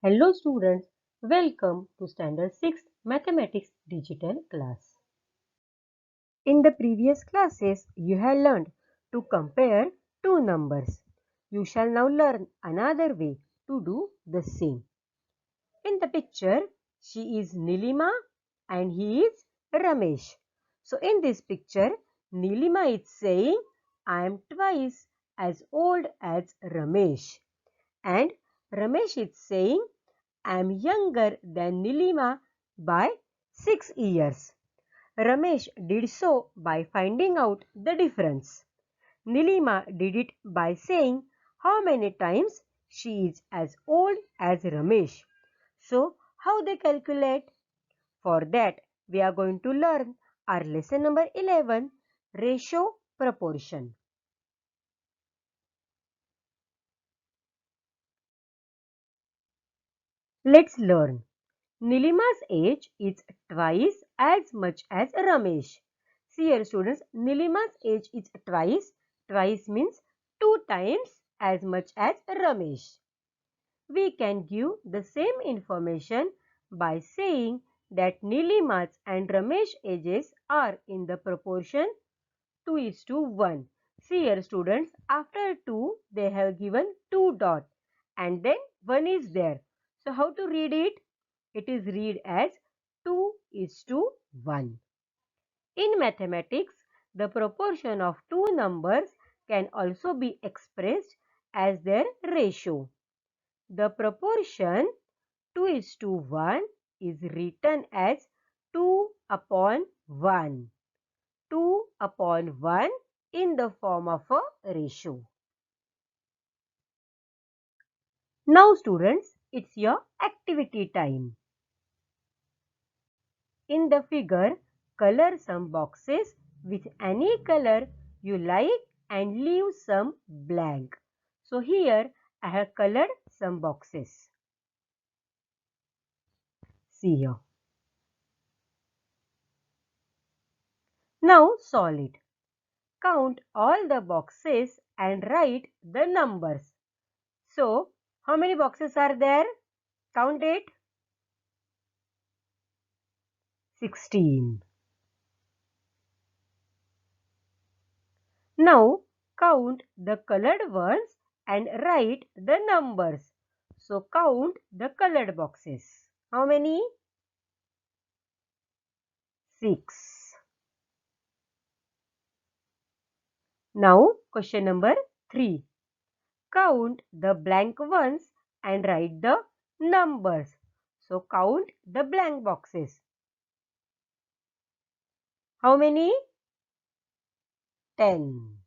Hello students, welcome to Standard 6 Mathematics Digital class. In the previous classes, you have learned to compare two numbers. You shall now learn another way to do the same. In the picture, she is Nilima and he is Ramesh. So in this picture, Nilima is saying, I am twice as old as Ramesh. And Ramesh is saying, I am younger than Nilima by 6 years. Ramesh did so by finding out the difference. Nilima did it by saying how many times she is as old as Ramesh. So, how they calculate? For that, we are going to learn our lesson number 11, ratio proportion. Let's learn. Nilima's age is twice as much as Ramesh. See here students, Nilima's age is twice. Twice means 2 times as much as Ramesh. We can give the same information by saying that Nilima's and Ramesh ages are in the proportion 2:1. See here students, after 2 they have given 2 dot and then 1 is there. So how to read it? It is read as 2:1. In mathematics, the proportion of two numbers can also be expressed as their ratio. The proportion 2:1 is written as 2/1. 2/1 in the form of a ratio. Now students, it's your activity time. In the figure, color some boxes with any color you like and leave some blank. So here I have colored some boxes. See here. Now solve it. Count all the boxes and write the numbers. So, how many boxes are there? Count it. 16. Now, count the colored ones and write the numbers. So, count the colored boxes. How many? 6. Now, question number 3. Count the blank ones and write the numbers. So, count the blank boxes. How many? 10.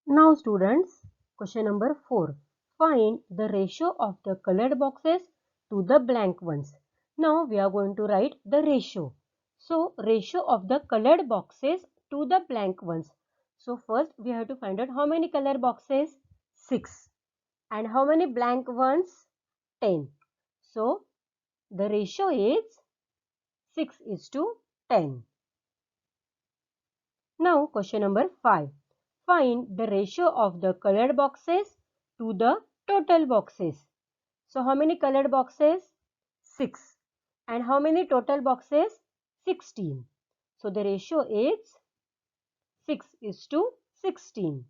Now students, question number 4. Find the ratio of the colored boxes to the blank ones. Now we are going to write the ratio. So ratio of the colored boxes to the blank ones. So first we have to find out how many color boxes? 6. And how many blank ones? 10. So the ratio is 6:10. Now question number 5. Find the ratio of the colored boxes to the total boxes. So how many colored boxes? 6. And how many total boxes? 16. So the ratio is 6:16.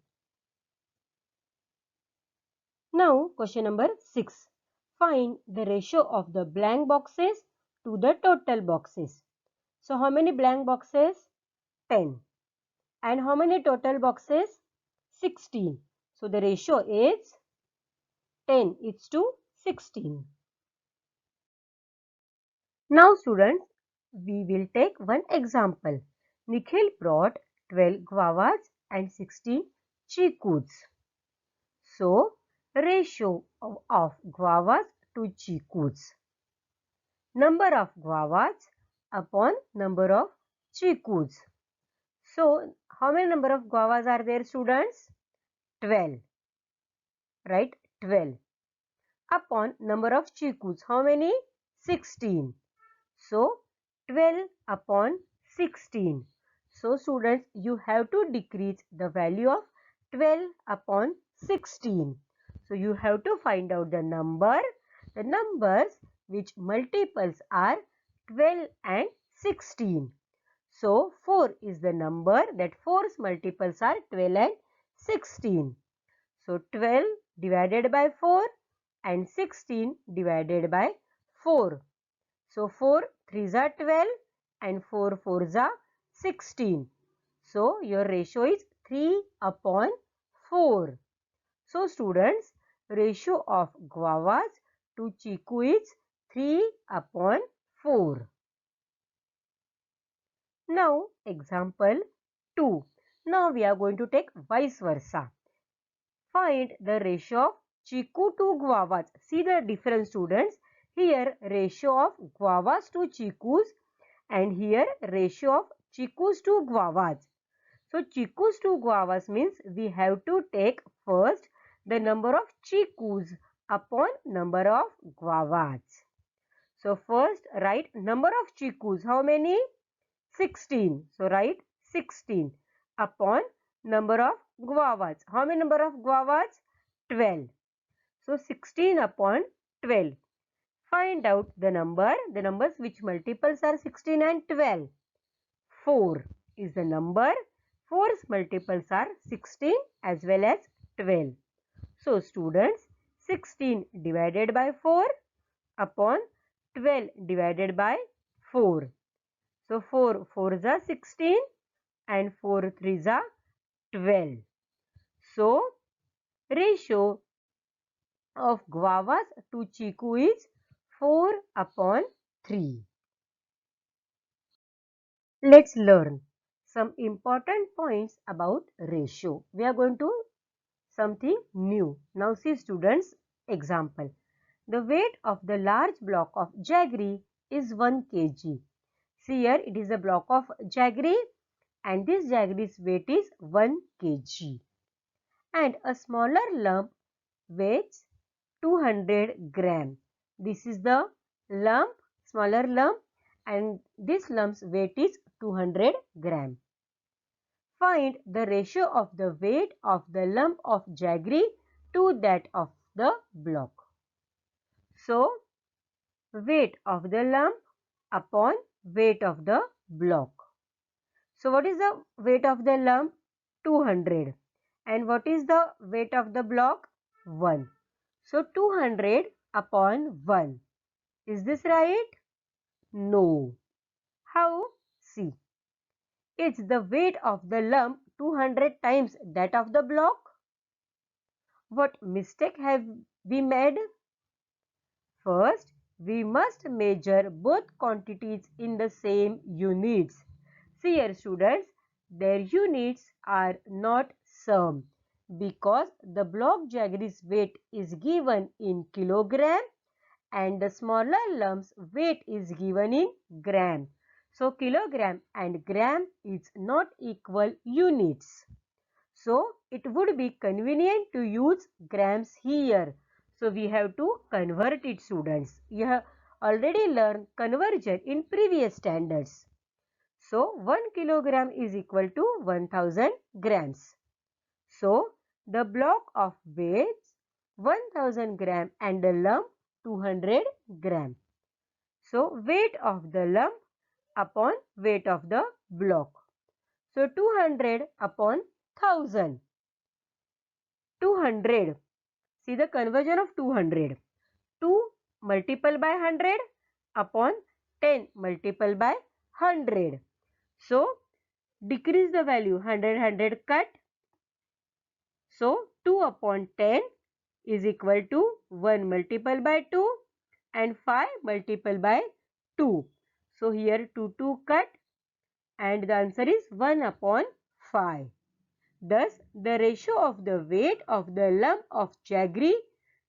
Now question number 6. Find the ratio of the blank boxes to the total boxes. So how many blank boxes? 10. And how many total boxes? 16. So the ratio is 10:16. Now students, we will take one example. Nikhil brought 12 guavas and 16 chikus. So, ratio of guavas to chikus. Number of guavas upon number of chikus. So, how many number of guavas are there students? 12. Right? 12. Upon number of chikus. How many? 16. So, 12 upon 16. So, students, you have to decrease the value of 12 upon 16. So you have to find out the numbers which multiples are 12 and 16. So 4 is the number that 4's multiples are 12 and 16. So 12 divided by 4 and 16 divided by 4. So 4 3s are 12 and 4 4s are 16. So your ratio is 3 upon 4. So students, ratio of guavas to chiku is 3 upon 4. Now example 2. Now we are going to take vice versa. Find the ratio of chiku to guavas. See the difference, students. Here ratio of guavas to chikus and here ratio of chikus to guavas. So chikus to guavas means we have to take first the number of chikus upon number of guavas. So first write number of chikus. How many? 16. So write 16 upon number of guavas. How many number of guavas? 12. So 16 upon 12. Find out the numbers which multiples are 16 and 12. 4 is the number. 4's multiples are 16 as well as 12. So students, 16 divided by 4 upon 12 divided by 4. So 4 4s are 16 and 4 3s are 12. So ratio of guavas to chiku is 4 upon 3. Let's learn some important points about ratio. We are going to something new. Now see students, example. The weight of the large block of jaggery is 1 kg. See here it is a block of jaggery and this jaggery's weight is 1 kg. And a smaller lump weighs 200 gram. This is the lump, smaller lump and this lump's weight is 200 gram. Find the ratio of the weight of the lump of jaggery to that of the block. So, weight of the lump upon weight of the block. So, what is the weight of the lump? 200. And what is the weight of the block? 1. So, 200 upon 1. Is this right? No. How? See. Is the weight of the lump 200 times that of the block? What mistake have we made? First, we must measure both quantities in the same units. See here students, their units are not sum because the block jaggery's weight is given in kilogram and the smaller lump's weight is given in gram. So, kilogram and gram is not equal units. So, it would be convenient to use grams here. So, we have to convert it, students. You have already learned conversion in previous standards. So, 1 kilogram is equal to 1000 grams. So, the block of weighs 1000 gram and the lump 200 gram. So, weight of the lump upon weight of the block. So, 200 upon 1000. 200. See the conversion of 200. 2 multiple by 100 upon 10 multiple by 100. So, decrease the value 100 cut. So, 2 upon 10 is equal to 1 multiple by 2 and 5 multiple by 2. So, here 2 cut and the answer is 1 upon 5. Thus, the ratio of the weight of the lump of jaggery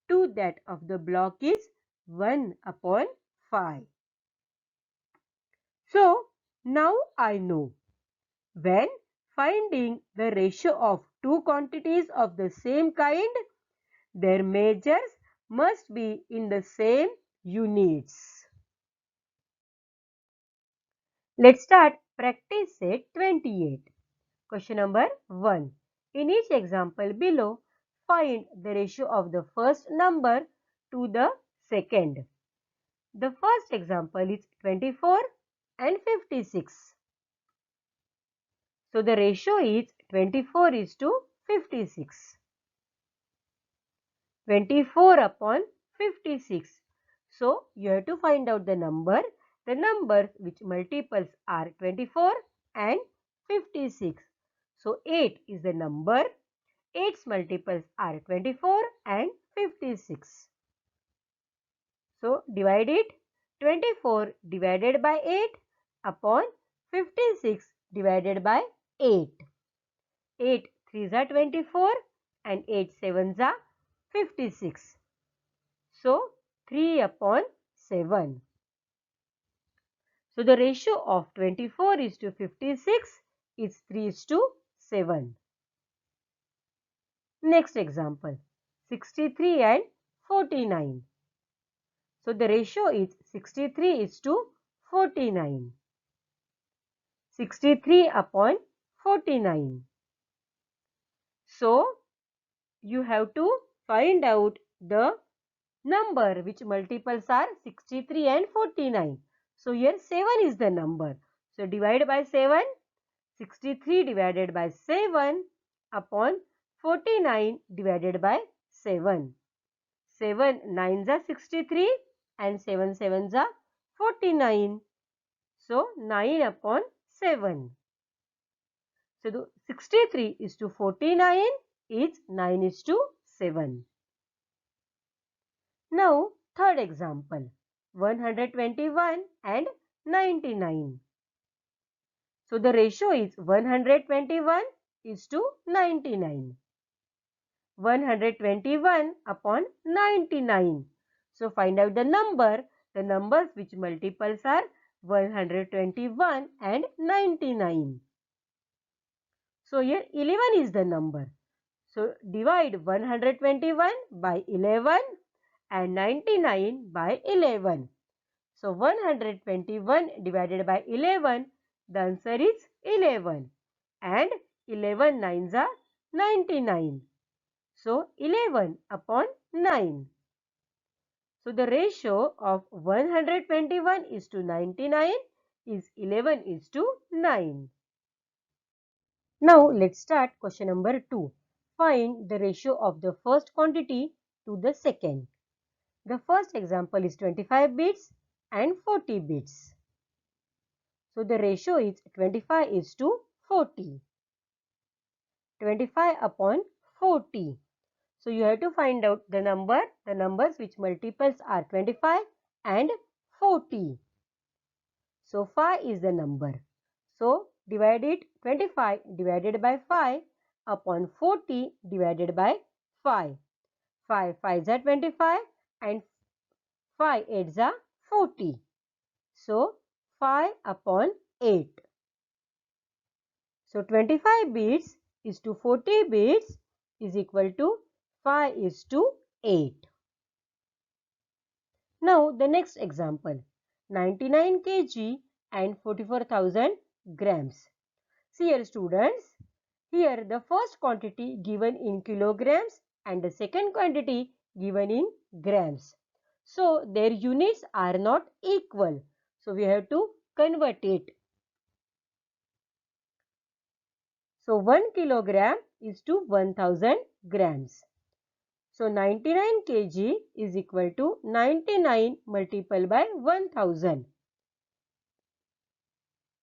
to that of the block is 1 upon 5. So, now I know when finding the ratio of two quantities of the same kind, their measures must be in the same units. Let's start practice set 28. Question number 1. In each example below, find the ratio of the first number to the second. The first example is 24 and 56. So the ratio is 24 is to 56. 24 upon 56. So you have to find out the number. The numbers which multiples are 24 and 56. So 8 is the number. 8's multiples are 24 and 56. So divide it. 24 divided by 8 upon 56 divided by 8. 8 3s are 24 and 8 7s are 56. So 3 upon 7. So the ratio of 24 is to 56 is 3 is to 7. Next example, 63 and 49. So the ratio is 63 is to 49. 63 upon 49. So you have to find out the number which multiples are 63 and 49. So here 7 is the number. So divide by 7. 63 divided by 7 upon 49 divided by 7. 7 9s are 63 and 7 7s are 49. So 9 upon 7. So the 63 is to 49 is 9 is to 7. Now third example, 121 and 99. So the ratio is 121 is to 99. 121 upon 99. So find out the number. The numbers which multiples are 121 and 99. So here 11 is the number. So divide 121 by 11 and 99 by 11. So 121 divided by 11, the answer is 11 and 11 9s are 99. So 11 upon 9. So the ratio of 121 is to 99 is 11 is to 9. Now let's start question number 2. Find the ratio of the first quantity to the second. The first example is 25 bits and 40 bits. So the ratio is 25 is to 40. 25 upon 40. So you have to find out the numbers which multiples are 25 and 40. So 5 is the number. So divide it, 25 divided by 5 upon 40 divided by 5. 5 5s are 25 and 5 8s are 40. So 5 upon 8. So 25 bits is to 40 bits is equal to 5 is to 8. Now the next example, 99 kg and 44,000 grams. See here students, here the first quantity given in kilograms and the second quantity given in grams. So their units are not equal. So we have to convert it. So 1 kilogram is to 1000 grams. So 99 kg is equal to 99 multiplied by 1000.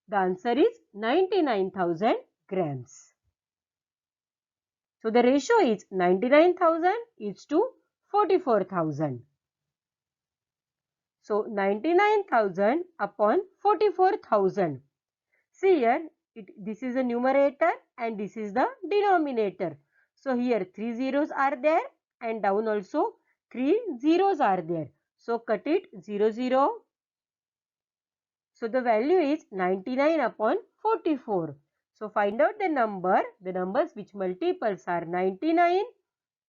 The answer is 99,000 grams. So the ratio is 99,000 is to 44,000. So 99,000 upon 44,000. See here, this is the numerator and this is the denominator. So here 3 zeros are there and down also 3 zeros are there. So cut it 0 0. So the value is 99 upon 44. So find out the numbers which multiples are 99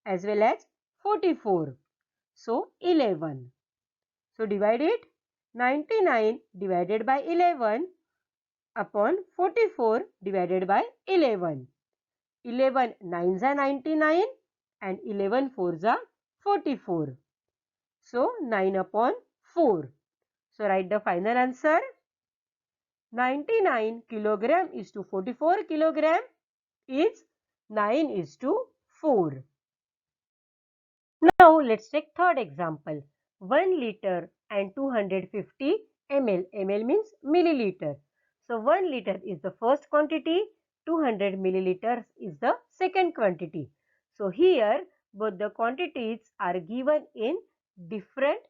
as well as 44. So 11. So divide it, 99 divided by 11 upon 44 divided by 11. 11 9s are 99 and 11 4s are 44. So 9 upon 4. So write the final answer. 99 kilogram is to 44 kilogram is 9 is to 4. Now let's take third example. 1 liter and 250 ml. ml means milliliter. So 1 liter is the first quantity, 200 milliliters is the second quantity. So here both the quantities are given in different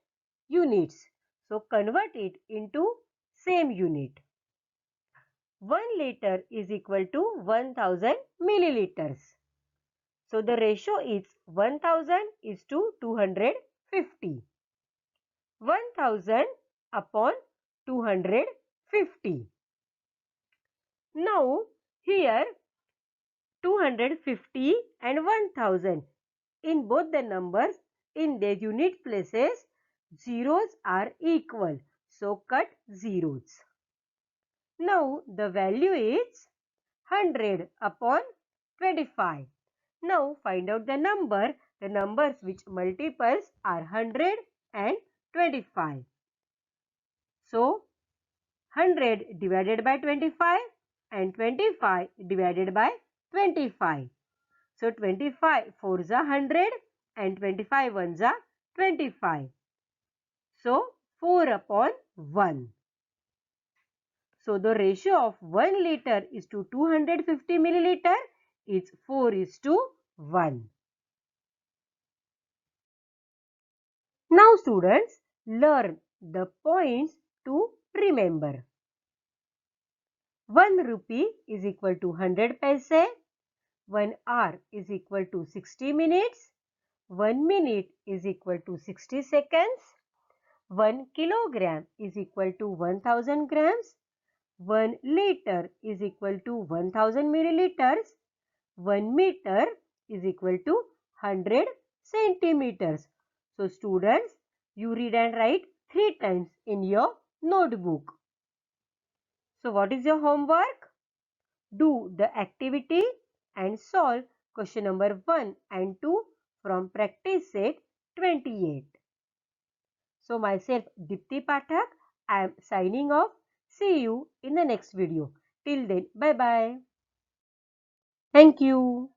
units. So convert it into same unit. 1 liter is equal to 1000 milliliters. So the ratio is 1000 is to 250. 1000 upon 250. Now here 250 and 1000. In both the numbers, in their unit places, zeros are equal. So cut zeros. Now the value is 100 upon 25. Now find out the numbers which multiples are 100 and 25. So 100 divided by 25 and 25 divided by 25. So 25 4s are 100 and 25 1s are 25. So 4 upon 1. So the ratio of 1 liter is to 250 milliliter is 4 is to 1. Now students, learn the points to remember. 1 rupee is equal to 100 paise. 1 hour is equal to 60 minutes. 1 minute is equal to 60 seconds. 1 kilogram is equal to 1000 grams. 1 liter is equal to 1000 milliliters. 1 meter is equal to 100 centimeters. So students, you read and write 3 times in your notebook. So what is your homework? Do the activity and solve question number 1 and 2 from practice set 28. So myself Dipti Pathak, I am signing off. See you in the next video. Till then, bye bye. Thank you.